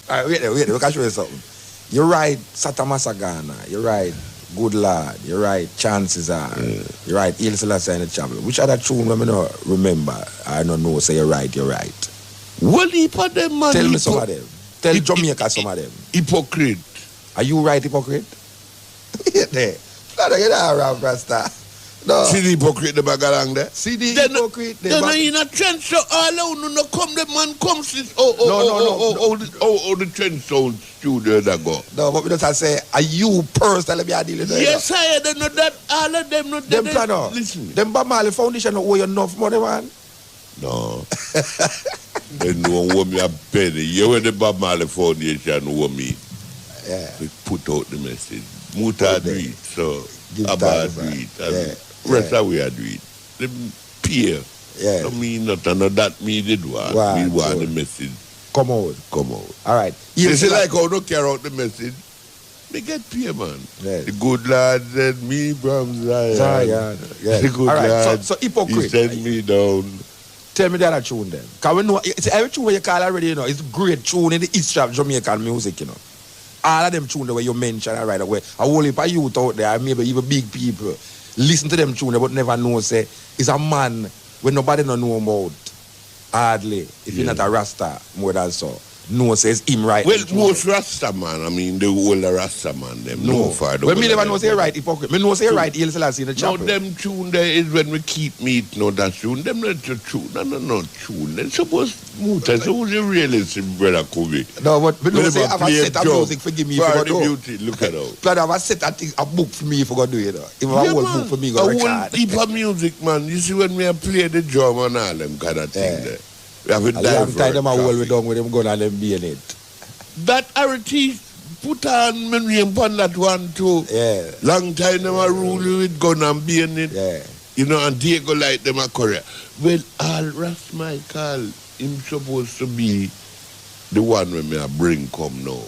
All right, wait, we can show you something. You write Satamasa Ghana, you write Good Lord, you write Chances Are, you write Haile Selassie in the chapel. Which other tune let me not remember? I don't know, say you write. Well, heap of them, man. Tell me some of them. Tell Jamaica some of them. Hypocrite. Are you right, hypocrite? There. Planno, you know around, Rasta. No. See the hypocrite the bag along there? See the Then hypocrite. Then in a trench so all out, no come the man comes the trench sound studio that go. No, but we just say, are you personally be dealing with that? Yes, I don't know that all of them know them Planno. Listen. Them Bob Marley Foundation don't owe you enough money, man. No. They don't owe me a penny. You when the Bob Marley Foundation owe me. Yeah. We put out the message. Muta do it, so Abba do it. And rest of we do it. Them peer. Yeah. So me not know that me did one. Me want the message. Come out. All right. You see like how don't carry out the message. Me get peer, man. Yes. The good Lord sent me from Zion. Yeah. The good all right. Lord, So hypocrite. he sent me down. Tell me the other tune then. Because we know, it's every tune where you call already, you know, it's great tune in the history of Jamaican music, you know. All of them tunes the way you mentioned right away. A whole heap of youth out there, maybe even big people, listen to them tunes but never know, say, it's a man when nobody don't know about, hardly, if you're not a Rasta, more than so. know says him right. Well, most Rasta man, I mean, the older Rasta man, them know for the well, me never know say right hypocrite. Me know say right Haile Selassie in the Now chapel. them tune there is when we keep meat, no that tune. Them not the tune, no tune. They suppose muta, so who's the realist brother Kobe? No, but me know Whenever say have a play set of joke, music for give me for for go the do. beauty, look at that. Plan have a set of things, a book for me for go do it. If a whole book for me go a record. whole heap of music, man. You see when we play the drum and all them kind of thing there. We have a long time them a hold traffic. we down with them gun and them bayonet. That artist put on my name on that one too. Yeah. Long time them a rule with gun and bayonet. Yeah. You know, and Diego like them a Korea. Well, all Ras Michael, him supposed to be the one when me a bring come now.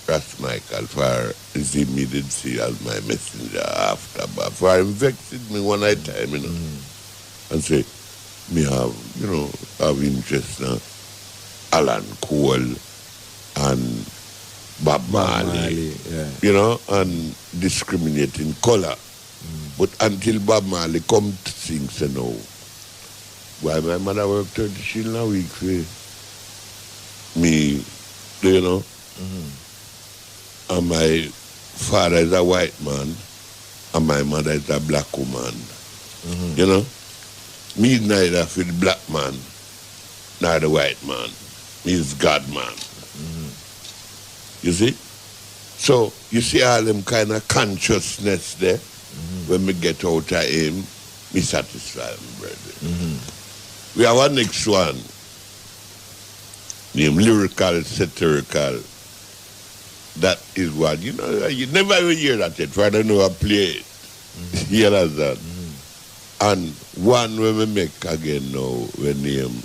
Ras Michael for his immediacy as my messenger after. But for him vexed me one night time, you know. And say, me have, you know, have interest now. Alan Cole and Bob Marley, yeah. you know, and discriminating color. But until Bob Marley come to sing, so no. Why my mother worked 30 shillings a week for me, you know. And my father is a white man, and my mother is a black woman. You know. Me is neither for the black man, nor the white man. Me is God man. You see? So, you see all them kind of consciousness there. When me get out of him, me satisfy him, brother. We have one next one. Named lyrical, satirical. That is what, you know, you never ever hear that yet, for I don't know how to play it. You understand? And one when we make again now, when name,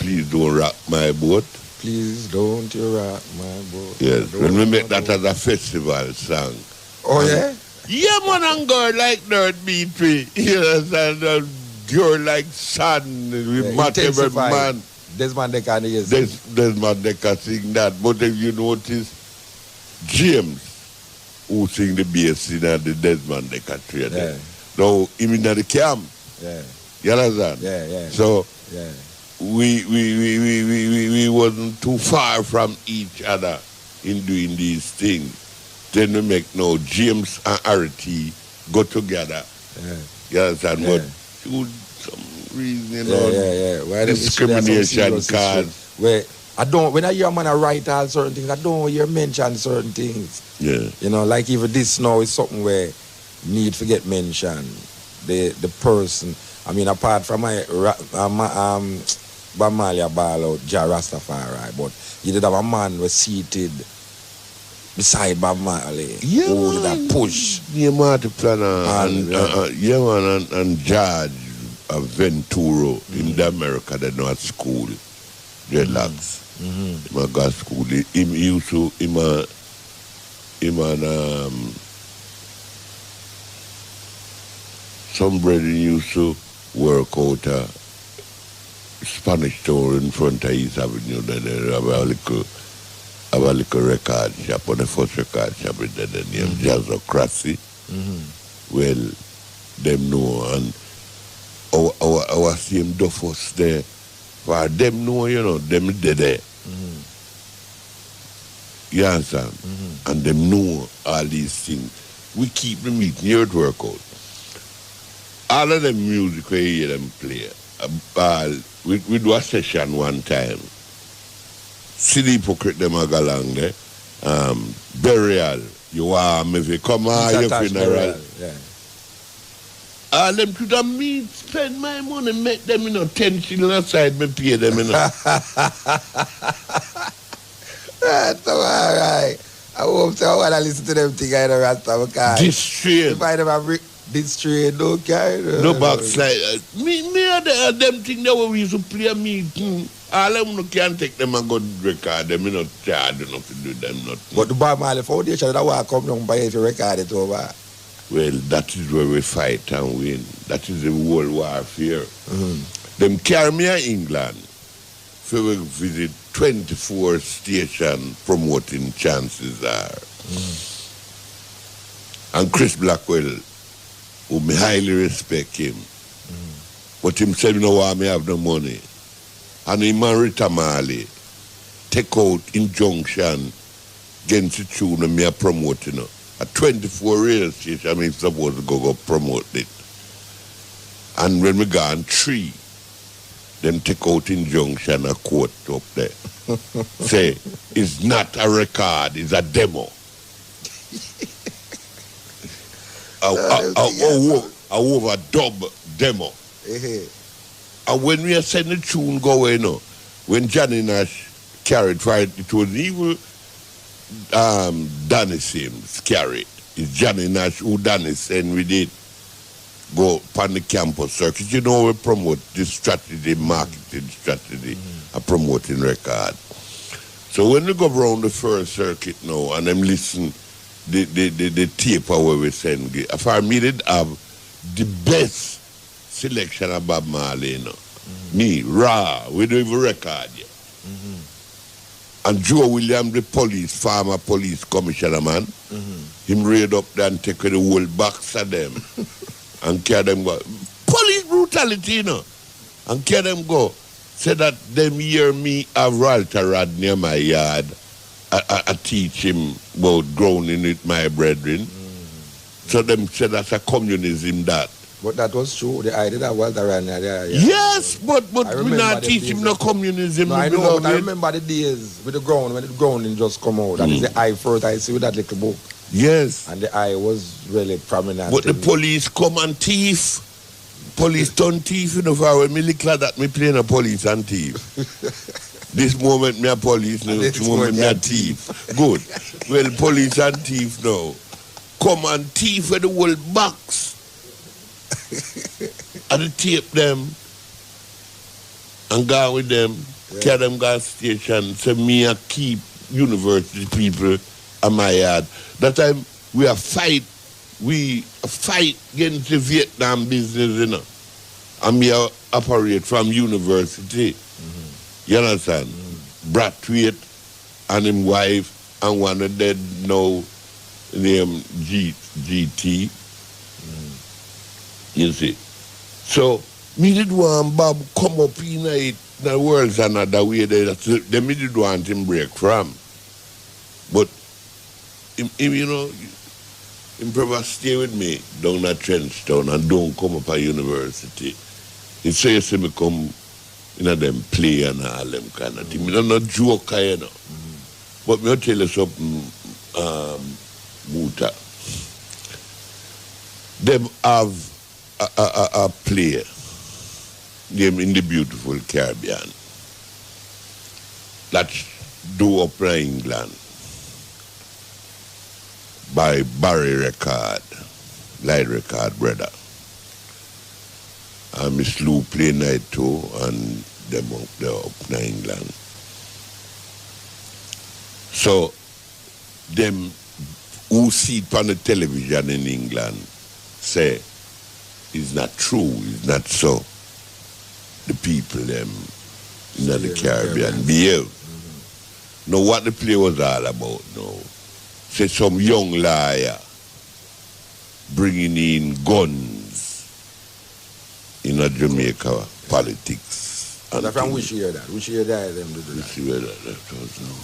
Please Don't Rock My Boat. Please don't you rock my boat. Yes, Don't when we make rock that my as a festival song. Oh, yeah? Yeah, man, and go like dirt beat me. You understand? And you're like sun with whatever intensify. man. Desmond Decker and yes. Desmond Decker sing that. But if you notice, James, who sing the bass in the Desmond Decker trade. Yeah. Now, him in the camp. Yeah. You understand? Yeah, yeah. So, Yeah. we wasn't too far from each other in doing these things. Then we make now James and RT go together. Yeah. You understand? Yeah. But through some reason, you know, Yeah. Why them discrimination issues cause. where I don't, when I hear a man write all certain things, I don't hear mention certain things. Yeah. You know, like even this now is something where need to get mentioned. The person, I mean, apart from my Bob Marley ball out, Ja Rastafari, but you did have a man was seated beside Bob Marley. Yeah, who did man. that push. Yeah, Marty Planno And, yeah, man, and George Venturo in the America, they know at school, dreadlocks. My God school, him used to, him and some brethren used to work out a Spanish store in front of East Avenue. Then have a little record shop, on the first record shop in the name Jazzocracy. Well, them know, and our same duffers there, for them know, you know, them dead there. You understand? And them know all these things. We keep them meeting, here at workout. All of them music we hear them play. We do a session one time. See the hypocrite them a go along there. Burial. You want if you come on your funeral. Yeah. All them to the me spend my money, make them, you know, 10 shillings aside, me pay them, you know. That's all right. I hope so. I want to listen to them thing I know Rasta because This train. if I never this train, no carry. No backslide. Me and them thing that we used to play a meeting. All of them no can take them and go record them. You know, charge enough to do them nothing. But the Bob Marley Foundation, that will come down by if you record it over. Well, that is where we fight and win. That is the world warfare. Them carry me to England. So we visit 24 stations promoting Chances Are. And Chris Blackwell, who me highly respect him. But him said, you know why me have no money. And him and Rita Marley take out injunction against the tune and me a promote, you know. A 24 radio station, I mean, supposed to go promote it. And when we gone 3, them take out injunction a quote up there. Say, it's not a record, it's a demo. A overdub demo. And when we are saying the tune go, you know, when Johnny Nash carried, right, it was even Danny Sims carried. It's Johnny Nash who Danny sent with it. Go upon the campus circuit. You know, we promote this strategy, marketing strategy, a promoting record. So when we go around the first circuit now and them listen the tape where we send, if I did have the best selection of Bob Marley, you know. Me, raw, we don't even record yet. And Joe Williams, the former police commissioner man, him raid up there and take the whole box of them and carry them go. Police brutality, you know. And carry them go. Say that them hear me have Walter Rod near my yard. I teach him about grounding with my brethren. So them say that's a communism that. But that was true. The idea that Walter Rod there. Yes, but we not teach him no communism. No, I know, but I remember the days with the ground, when the grounding just come out. That is the eye first I see with that little book. Yes. And the eye was really prominent. But the police come and thief. Police turn thief, you know, for when me little that me playing a police and thief. This moment me a police, no, this moment me a thief. Good. Well, police and thief now. Come and thief with the whole box. And tape them and go with them, carry them gas station, so me a keep university people at my yard. That time we fight against the Vietnam business, you know. And me operate from university. You understand? Brathwaite and his wife and one of them now named GT. You see. So me did want Bob come up in it, the world's another way there. They me did want him break from. But him you know, him probably stay with me down at Trenchtown and don't come up at university. He says me come in a them play and all them kind of thing. Me not joke, you know. But me tell you something, Muta. Them have a player named in the beautiful Caribbean that's do up in England by Barry Record, Light Record brother. And Miss Lou play night too and them up there up in England. So them who see it on the television in England say it's not true, it's not so. The people them in the Caribbean behave. Now what the play was all about now, say some young liar bringing in guns in a Jamaica politics. And from which year that? Which year that them do that? Which year that was now?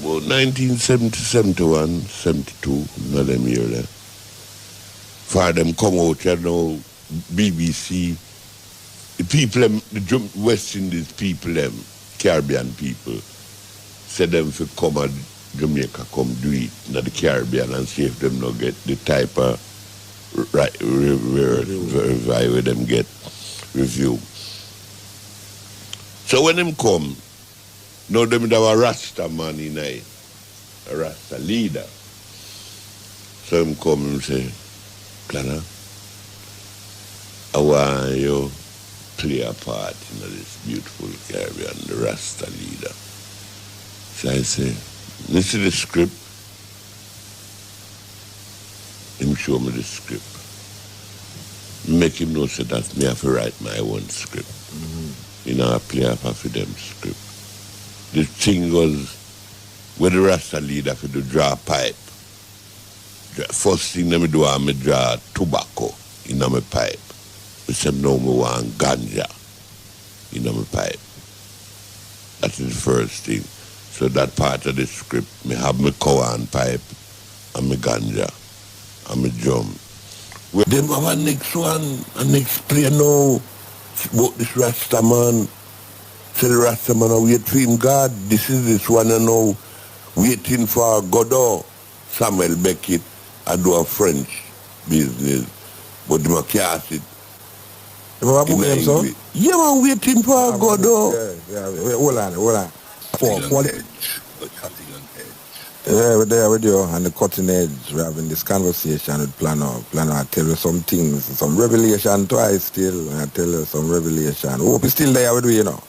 About 1970, 71, 72, not them year there. For them come out, you know, BBC, the people, the West Indies people, them, Caribbean people, said them to come and Jamaica, come do it in the Caribbean and see if them not get the type of review them get review. So when them come, now them have a Rasta man in it, a Rasta leader. So them come and say, Planno, I want you play a part in this beautiful Caribbean, the Rasta leader. So I say, listen to the script. Him show me the script. Make him know so that me have to write my own script. You know, I play up for them script. The thing was, when the Rasta leader for the draw pipe, first thing let me do, I draw tobacco in my pipe. I said, no, I want ganja in my pipe. That is the first thing. So that part of the script, me have my Kowan pipe and my ganja and my drum. Then we have a next one, a next play now about this Rasta man. Say the Rasta man wait for him God. This is this one now waiting for Godot. Samuel Beckett, I do a French business, but the cast it. You have a book name, so? Yeah, man, waiting for Godot. Yeah. Hold on. Cutting on edge. Yeah, we're there with you on the cutting edge. We're having this conversation with Planno. Planno, I tell you some things, some revelation twice still. I tell you some revelation. Hope you're still there with you, you know.